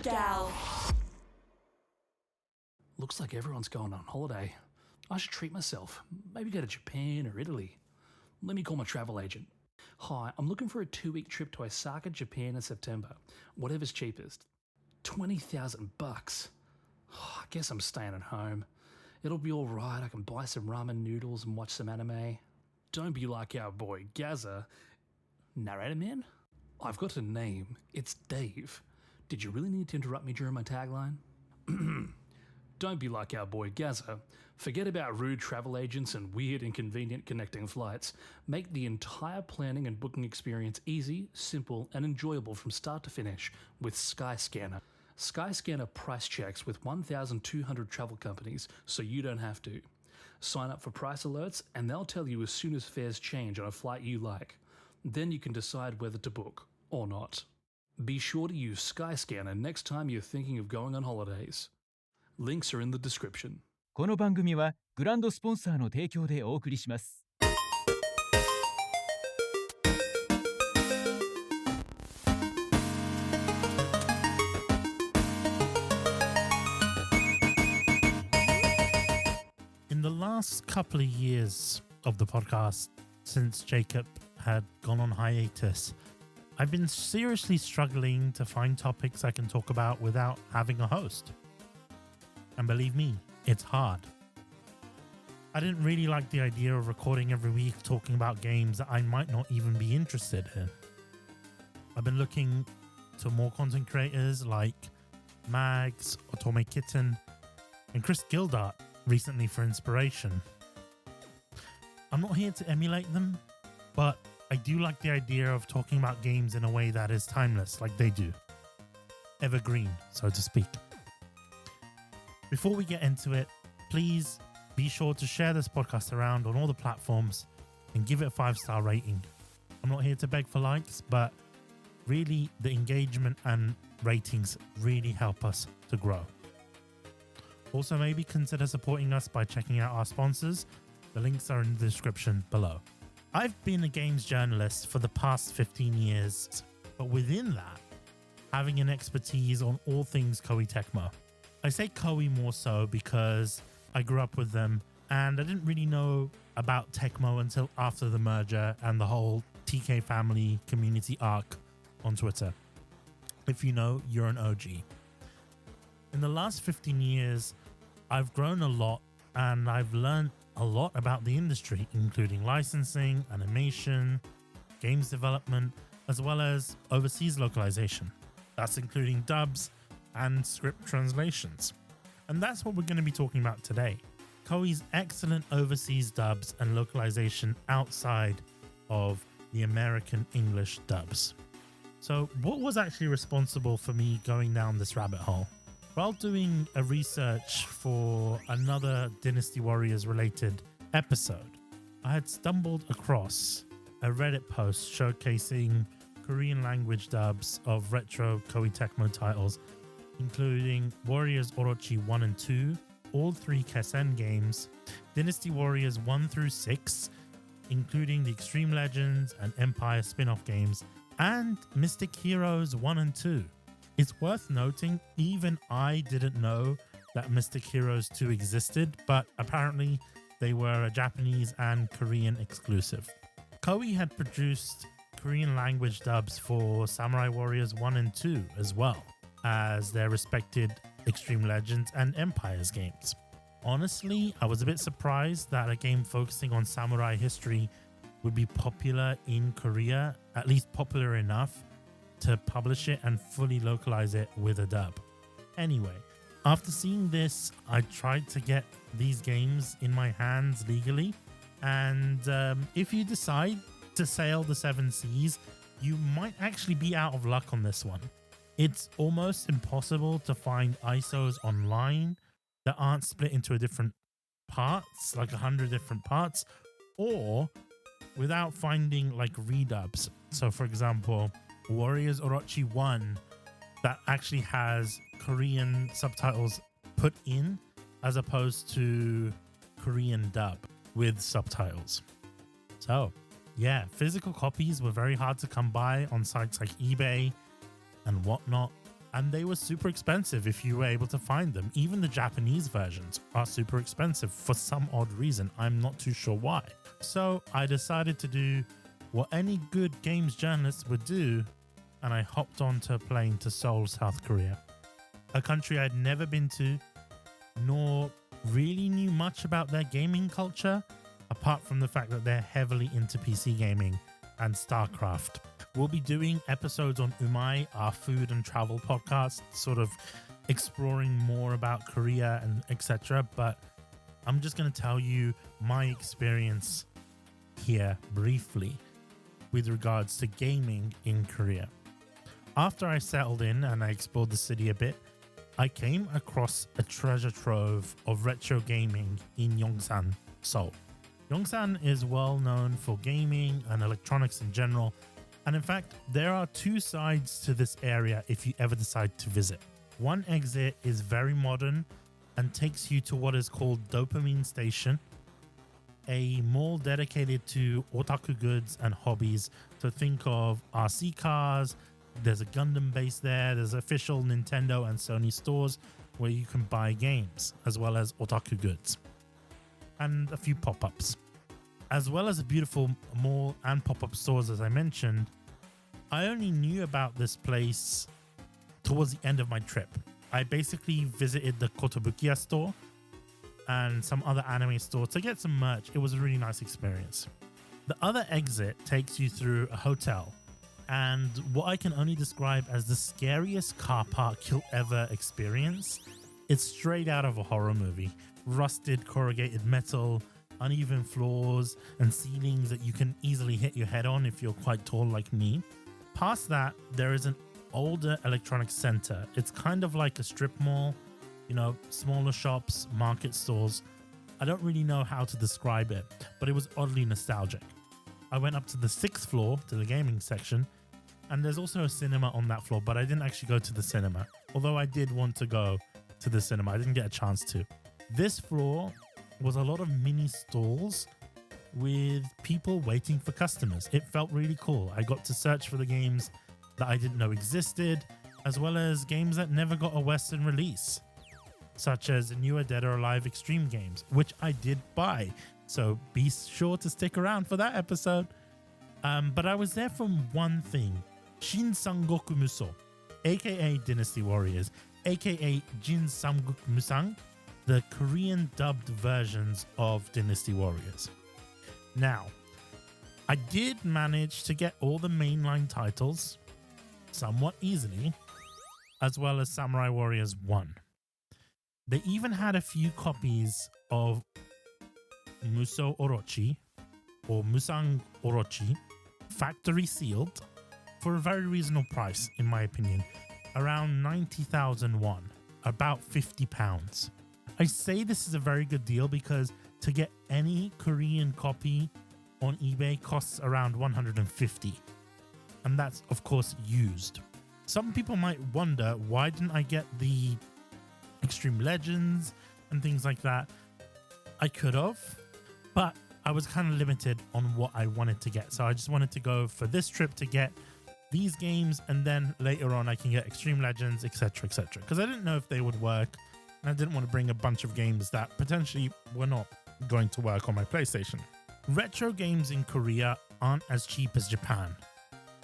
Gal. Looks like everyone's going on holiday. I should treat myself. Maybe go to Japan or Italy. Let me call my travel agent. Hi, I'm looking for a 2-week trip to Osaka, Japan in September. Whatever's cheapest. $20,000. I guess I'm staying at home. It'll be alright, I can buy some ramen noodles and watch some anime. Don't be like our boy Gaza. Narrator man? I've got a name. It's Dave. Did you really need to interrupt me during my tagline? Don't be like our boy Gaza. Forget about rude travel agents and weird inconvenient connecting flights. Make the entire planning and booking experience easy, simple, and enjoyable from start to finish with Skyscanner. Skyscanner price checks with 1,200 travel companies so you don't have to. Sign up for price alerts and they'll tell you as soon as fares change on a flight you like. Then you can decide whether to book or not. Be sure to use Skyscanner next time you're thinking of going on holidays. Links are in the description. この番組はグランドスポンサーの提供でお送りします。In the last couple of years of the podcast, since Jacob had gone on hiatus, I've been seriously struggling to find topics I can talk about without having a host. And believe me, it's hard. I didn't really like the idea of recording every week talking about games that I might not even be interested in. I've been looking to more content creators like Mags, Otome Kitten, and Chris Gildart recently for inspiration. I'm not here to emulate them, but I do like the idea of talking about games in a way that is timeless, like they do. Evergreen, so to speak. Before we get into it, please be sure to share this podcast around on all the platforms and give it a 5-star rating. I'm not here to beg for likes, but really the engagement and ratings really help us to grow. Also, maybe consider supporting us by checking out our sponsors. The links are in the description below. I've been a games journalist for the past 15 years, but within that, having an expertise on all things Koei Tecmo. I say Koei more so because I grew up with them and I didn't really know about Tecmo until after the merger and the whole TK family community arc on Twitter. If you know, you're an OG. In the last 15 years, I've grown a lot and I've learned a lot about the industry, including licensing, animation, games development, as well as overseas localization. That's including dubs and script translations. And that's what we're going to be talking about today. Koei's excellent overseas dubs and localization outside of the American English dubs. So what was actually responsible for me going down this rabbit hole? While doing a research for another Dynasty Warriors related episode, I had stumbled across a Reddit post showcasing Korean language dubs of retro Koei Tecmo titles, including Warriors Orochi 1 and 2, all 3 Kessen games, Dynasty Warriors 1 through 6, including the Extreme Legends and Empire spin-off games, and Mystic Heroes 1 and 2. It's worth noting, even I didn't know that Mystic Heroes 2 existed, but apparently they were a Japanese and Korean exclusive. Koei had produced Korean language dubs for Samurai Warriors 1 and 2 as well as their respected Extreme Legends and Empires games. Honestly, I was a bit surprised that a game focusing on samurai history would be popular in Korea, at least popular enough to publish it and fully localize it with a dub. Anyway, after seeing this, I tried to get these games in my hands legally, and if you decide to sail the 7 seas, you might actually be out of luck on this one. It's almost impossible to find ISOs online that aren't split into different parts, like 100 different parts, or without finding like redubs. So for example, Warriors Orochi 1 that actually has Korean subtitles put in as opposed to Korean dub with subtitles. So yeah, physical copies were very hard to come by on sites like eBay and whatnot. and they were super expensive if you were able to find them. Even the Japanese versions are super expensive for some odd reason. I'm not too sure why. So I decided to do what any good games journalist would do, and I hopped onto a plane to Seoul, South Korea, a country I'd never been to, nor really knew much about their gaming culture, apart from the fact that they're heavily into PC gaming and StarCraft. We'll be doing episodes on Umai, our food and travel podcast, sort of exploring more about Korea and etc. But I'm just going to tell you my experience here briefly with regards to gaming in Korea. After I settled in and I explored the city a bit, I came across a treasure trove of retro gaming in Yongsan, Seoul. Yongsan is well known for gaming and electronics in general, and in fact, there are two sides to this area if you ever decide to visit. One exit is very modern and takes you to what is called Dopamine Station, a mall dedicated to otaku goods and hobbies. So think of RC cars, there's a Gundam base there, there's official Nintendo and Sony stores where you can buy games, as well as otaku goods, and a few pop-ups. As well as a beautiful mall and pop-up stores, as I mentioned, I only knew about this place towards the end of my trip. I basically visited the Kotobukiya store and some other anime stores to get some merch. It was a really nice experience. The other exit takes you through a hotel and what I can only describe as the scariest car park you'll ever experience. It's straight out of a horror movie. Rusted corrugated metal, uneven floors, and ceilings that you can easily hit your head on if you're quite tall like me. Past that, there is an older electronics center. It's kind of like a strip mall, you know, smaller shops, market stores. I don't really know how to describe it, but it was oddly nostalgic. I went up to the 6th floor to the gaming section, and there's also a cinema on that floor, but I didn't actually go to the cinema, although I did want to go to the cinema. I didn't get a chance to. This floor was a lot of mini stalls with people waiting for customers. It felt really cool. I got to search for the games that I didn't know existed, as well as games that never got a Western release, such as newer Dead or Alive Extreme games, which I did buy. So be sure to stick around for that episode. But I was there for one thing: Shin Sangoku Musou, aka Dynasty Warriors, aka Jin Samguk Musang, the Korean dubbed versions of Dynasty Warriors. Now, I did manage to get all the mainline titles somewhat easily, as well as Samurai Warriors 1. They even had a few copies of Musou Orochi or Musang Orochi, factory sealed, for a very reasonable price, in my opinion, around 90,000 won, about £50. I say this is a very good deal because to get any Korean copy on eBay costs around 150, and that's of course used. Some people might wonder, why didn't I get the Extreme Legends and things like that? I could have, but I was kind of limited on what I wanted to get, so I just wanted to go for this trip to get these games, and then later on I can get Extreme Legends, etc, etc, because I didn't know if they would work, and I didn't want to bring a bunch of games that potentially were not going to work on my PlayStation. Retro games in Korea aren't as cheap as Japan.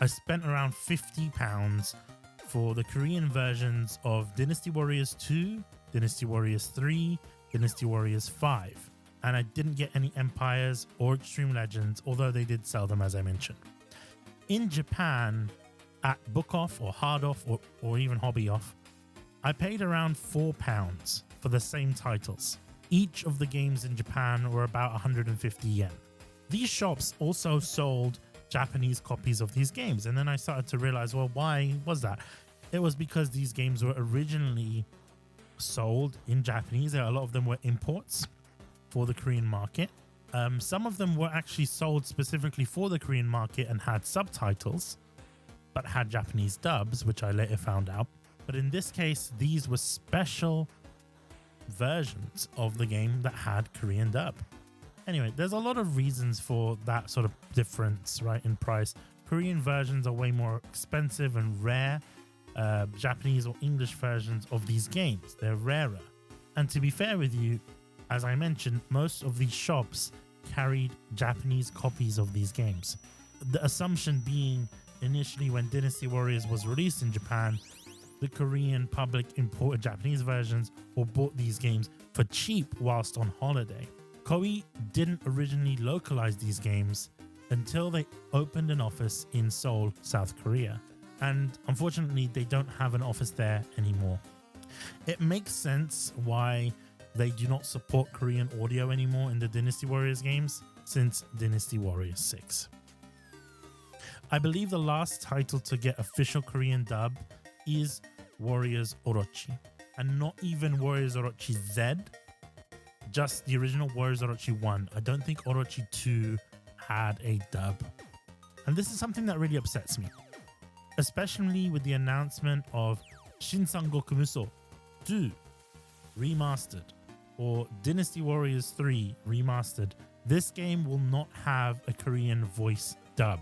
I spent around £50 for the Korean versions of Dynasty Warriors 2, Dynasty Warriors 3, Dynasty Warriors 5, and I didn't get any Empires or Extreme Legends, although they did sell them, as I mentioned. In Japan, at Book Off or Hard Off or even Hobby Off, I paid around £4 for the same titles. Each of the games in Japan were about 150 yen. These shops also sold Japanese copies of these games, and then I started to realize, well, why was that? It was because these games were originally sold in Japanese. A lot of them were imports for the Korean market. Some of them were actually sold specifically for the Korean market and had subtitles, but had Japanese dubs, which I later found out. But in this case, these were special versions of the game that had Korean dub. Anyway, there's a lot of reasons for that sort of difference, right, in price. Korean versions are way more expensive and rare, Japanese or English versions of these games. They're rarer. And to be fair with you, as I mentioned, most of these shops carried Japanese copies of these games. The assumption being initially when Dynasty Warriors was released in Japan, the Korean public imported Japanese versions or bought these games for cheap whilst on holiday. Koei didn't originally localize these games until they opened an office in Seoul, South Korea. And unfortunately, they don't have an office there anymore. It makes sense why they do not support Korean audio anymore in the Dynasty Warriors games since Dynasty Warriors 6. I believe the last title to get official Korean dub is Warriors Orochi, and not even Warriors Orochi Z, just the original Warriors Orochi 1. I don't think Orochi 2 had a dub. And this is something that really upsets me, especially with the announcement of Shinsangoku Musou 2 Remastered or Dynasty Warriors 3 Remastered. This game will not have a Korean voice dub,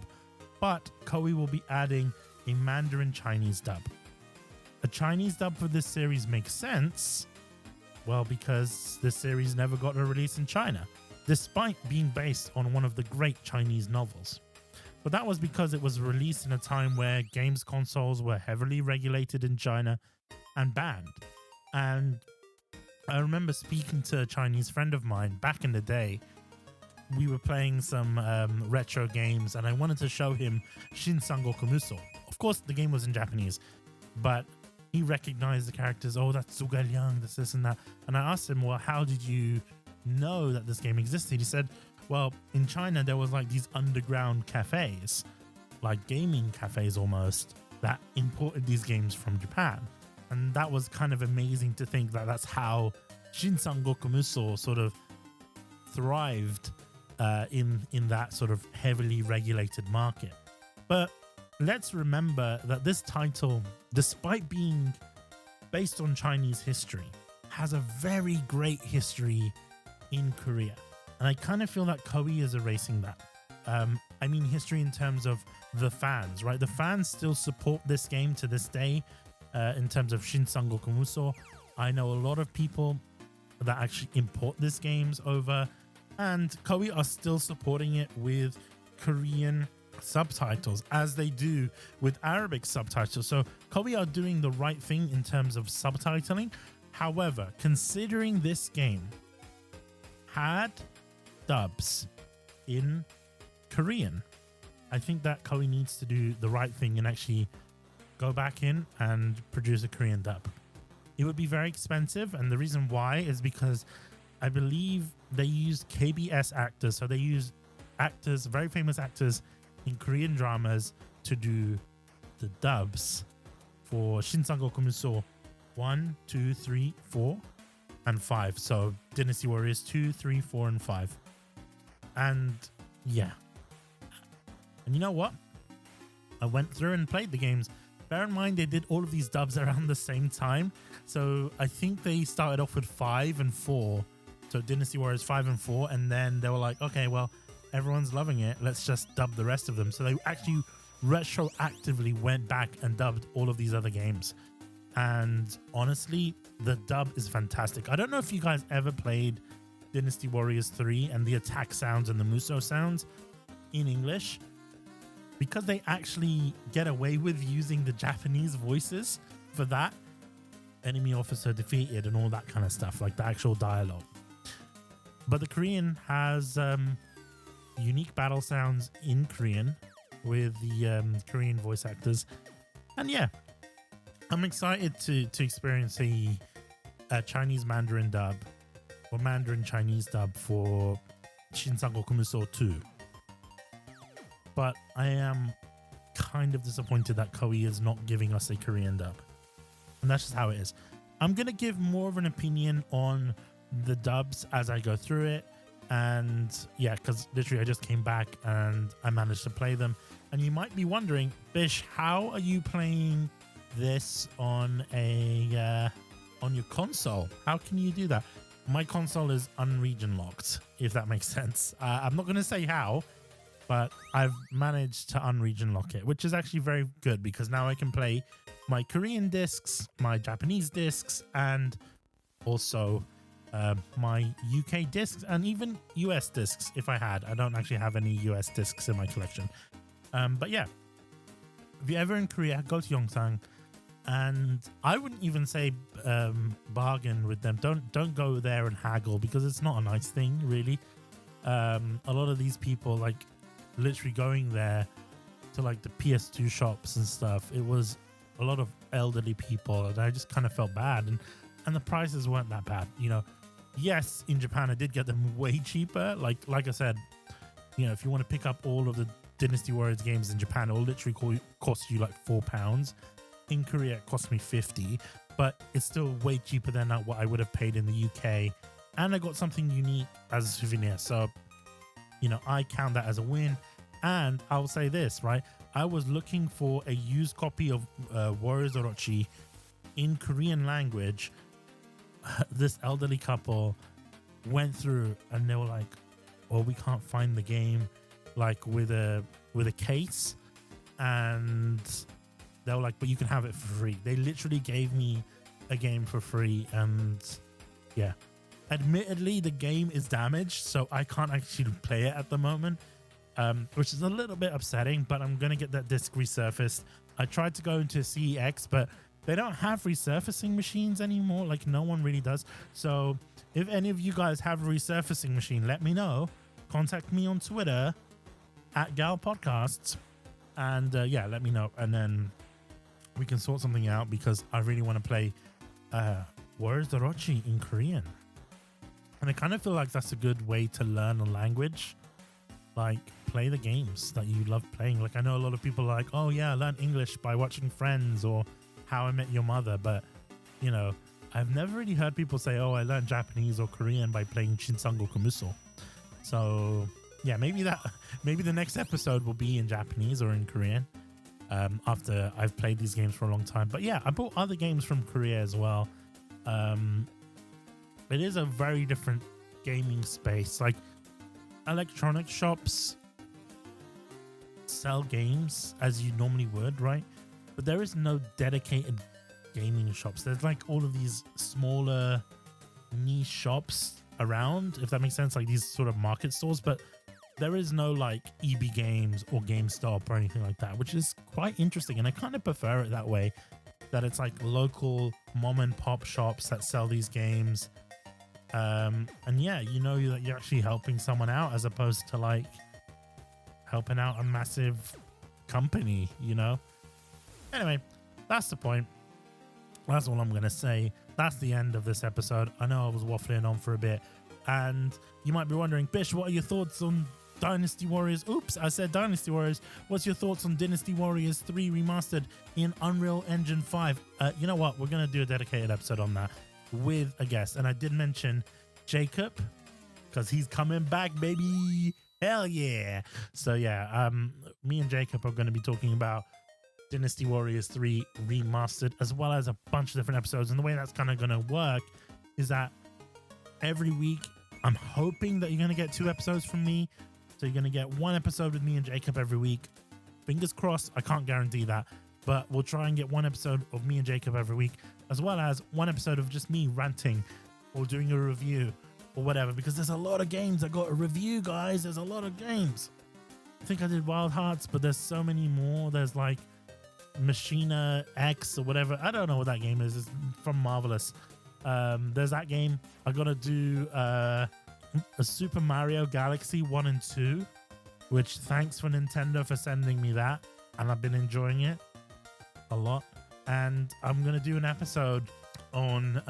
but Koei will be adding a Mandarin Chinese dub. A Chinese dub for this series makes sense, well, because this series never got a release in China, despite being based on one of the great Chinese novels. But that was because it was released in a time where games consoles were heavily regulated in China and banned. And I remember speaking to a Chinese friend of mine back in the day. We were playing some retro games and I wanted to show him Shinsangoku Musou. Of course, the game was in Japanese, but he recognized the characters. Oh, that's Zhuge Liang, this and that. And I asked him, well, how did you know that this game existed? He said, well, in China, there was like these underground cafes, like gaming cafes almost, that imported these games from Japan. And that was kind of amazing to think that that's how Shinsangoku Musou sort of thrived in that sort of heavily regulated market. But let's remember that this title, despite being based on Chinese history, has a very great history in Korea. And I kind of feel that Koei is erasing that. I mean history in terms of the fans, right? The fans still support this game to this day in terms of Shinsangoku Musou. I know a lot of people that actually import these games over, and Koei are still supporting it with Korean subtitles, as they do with Arabic subtitles. So Koei are doing the right thing in terms of subtitling. However, considering this game had dubs in Korean, I think that Koei needs to do the right thing and actually go back in and produce a Korean dub. It would be very expensive, and the reason why is because I believe they use KBS actors, so they use actors, very famous actors in Korean dramas to do the dubs for Shinsangoku Musou 1, 2, 3, 4, and 5. So Dynasty Warriors 2, 3, 4, and 5. And yeah. And you know what? I went through and played the games. Bear in mind, they did all of these dubs around the same time. So I think they started off with 5 and 4. So Dynasty Warriors 5 and 4. And then they were like, okay, well, everyone's loving it. Let's just dub the rest of them. So they actually retroactively went back and dubbed all of these other games. And honestly, the dub is fantastic. I don't know if you guys ever played Dynasty Warriors 3 and the attack sounds and the Musou sounds in English, because they actually get away with using the Japanese voices for that. Enemy officer defeated and all that kind of stuff, like the actual dialogue. But the Korean has unique battle sounds in Korean with the Korean voice actors. And yeah, I'm excited to experience a Chinese Mandarin dub or Mandarin Chinese dub for Shinsangoku Musou 2. But I am kind of disappointed that Koei is not giving us a Korean dub. And that's just how it is. I'm going to give more of an opinion on the dubs as I go through it. And yeah, because literally I just came back and I managed to play them. And you might be wondering, Bish, how are you playing this on on your console? How can you do that? My console is unregion locked, if that makes sense. I'm not going to say how, but I've managed to unregion lock it, which is actually very good because now I can play my Korean discs, my Japanese discs, and also my UK discs and even US discs if I had. I don't actually have any US discs in my collection. But yeah, if you're ever in Korea, go to Yongsan. And I wouldn't even say bargain with them. Don't go there and haggle because it's not a nice thing, really. A lot of these people, like, literally going there to like the PS2 shops and stuff, it was a lot of elderly people, and I just kind of felt bad. And the prices weren't that bad, you know. Yes, in Japan I did get them way cheaper. Like I said, you know, if you want to pick up all of the Dynasty Warriors games in Japan, it will literally cost you like £4. In Korea it cost me 50, but it's still way cheaper than what I would have paid in the UK, and I got something unique as a souvenir. So, you know, I count that as a win. And I'll say this, right? I was looking for a used copy of Warriors Orochi in Korean language. This elderly couple went through and they were like, "Oh, we can't find the game like with a case," and they were like, "But you can have it for free." They literally gave me a game for free, and yeah, admittedly the game is damaged, so I can't actually play it at the moment, which is a little bit upsetting. But I'm gonna get that disc resurfaced. I tried to go into CEX, but they don't have resurfacing machines anymore. Like, no one really does. So if any of you guys have a resurfacing machine, let me know. Contact me on Twitter at GALP Podcasts, and yeah, let me know, and then we can sort something out because I really want to play Warriors Orochi in Korean. And I kind of feel like that's a good way to learn a language. Like, play the games that you love playing. Like, I know a lot of people are like, "Oh yeah, I learned English by watching Friends or How I Met Your Mother," but you know, I've never really heard people say, "Oh, I learned Japanese or Korean by playing Shinsangoku Musou." So yeah, maybe the next episode will be in Japanese or in Korean after I've played these games for a long time. But yeah, I bought other games from Korea as well. It is a very different gaming space. Like, electronic shops sell games as you normally would, right? But there is no dedicated gaming shops. There's like all of these smaller niche shops around, if that makes sense, like these sort of market stores, but there is no like EB Games or GameStop or anything like that, which is quite interesting. And I kind of prefer it that way, that it's like local mom and pop shops that sell these games. And yeah, you know that you're actually helping someone out as opposed to like helping out a massive company, you know? Anyway, that's the point. That's all I'm going to say. That's the end of this episode. I know I was waffling on for a bit, and you might be wondering, Bish, what are your thoughts on Dynasty Warriors? Oops, I said Dynasty Warriors. What's your thoughts on Dynasty Warriors 3 Remastered in Unreal Engine 5? You know what? We're going to do a dedicated episode on that with a guest. And I did mention Jacob because he's coming back, baby. Hell yeah. So yeah, me and Jacob are going to be talking about Dynasty Warriors 3 Remastered, as well as a bunch of different episodes. And the way that's kind of going to work is that every week, I'm hoping that you're going to get 2 episodes from me. So you're going to get 1 episode with me and Jacob every week. Fingers crossed. I can't guarantee that, but we'll try and get 1 episode of me and Jacob every week, as well as 1 episode of just me ranting or doing a review or whatever, because there's a lot of games I got to review, guys. There's a lot of games. I think I did Wild Hearts, but there's so many more. There's like Machina X or whatever. I don't know what that game is. It's from Marvelous. There's that game. I gotta do a Super Mario Galaxy 1 and 2, which thanks for Nintendo for sending me that, and I've been enjoying it a lot. And I'm gonna do an episode on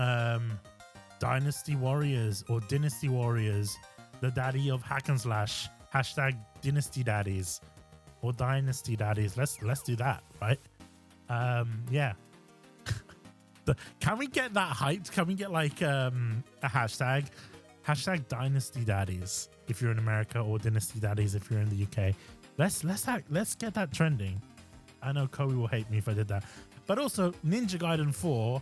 Dynasty Warriors or Dynasty Warriors, the daddy of hack and slash, hashtag Dynasty Daddies or Dynasty Daddies. Let's do that, right? Yeah. Can we get that hyped? Can we get like a hashtag Dynasty Daddies if you're in America, or Dynasty Daddies if you're in the UK? Let's get that trending. I know Koei will hate me if I did that. But also Ninja Gaiden 4,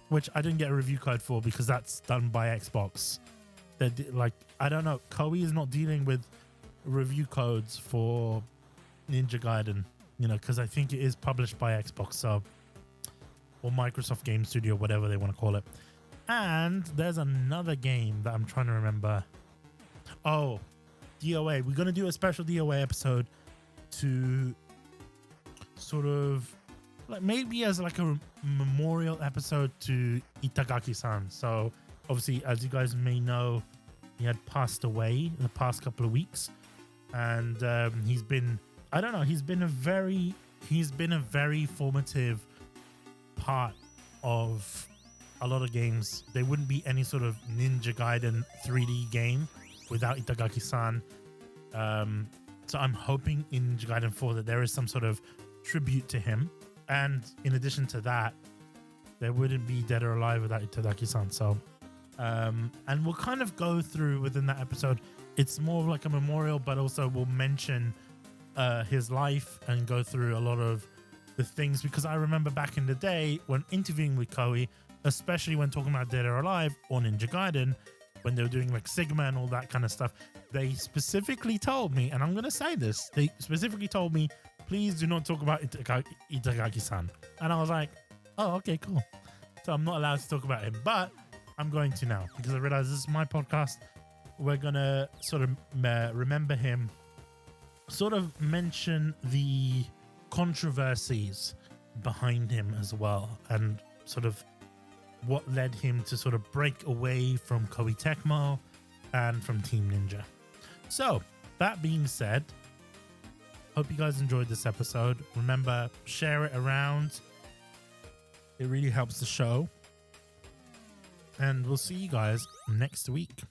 which I didn't get a review code for because that's done by Xbox. Like, I don't know, Koei is not dealing with review codes for Ninja Gaiden, you know, because I think it is published by Xbox, so, or Microsoft Game Studio, whatever they want to call it. And there's another game that I'm trying to remember. Oh, DOA. We're going to do a special DOA episode to sort of like maybe as like a memorial episode to Itagaki-san. So obviously, as you guys may know, he had passed away in the past couple of weeks, and he's been a very formative part of a lot of games. There wouldn't be any sort of Ninja Gaiden 3D game without Itagaki-san. So I'm hoping in Ninja Gaiden 4 that there is some sort of tribute to him. And in addition to that, there wouldn't be Dead or Alive without Itagaki-san. So, and we'll kind of go through within that episode. It's more of like a memorial, but also we'll mention his life and go through a lot of the things, because I remember back in the day when interviewing with Koei, especially when talking about Dead or Alive or Ninja Gaiden, when they were doing like Sigma and all that kind of stuff, they specifically told me, and I'm going to say this, they specifically told me, please do not talk about Itagaki-san. And I was like, oh, okay, cool. So I'm not allowed to talk about him, but I'm going to now, because I realize this is my podcast. We're going to sort of remember him, sort of mention the controversies behind him as well, and sort of what led him to sort of break away from Koei Tecmo and from Team Ninja. So that being said, hope you guys enjoyed this episode. Remember, share it around. It really helps the show. And we'll see you guys next week.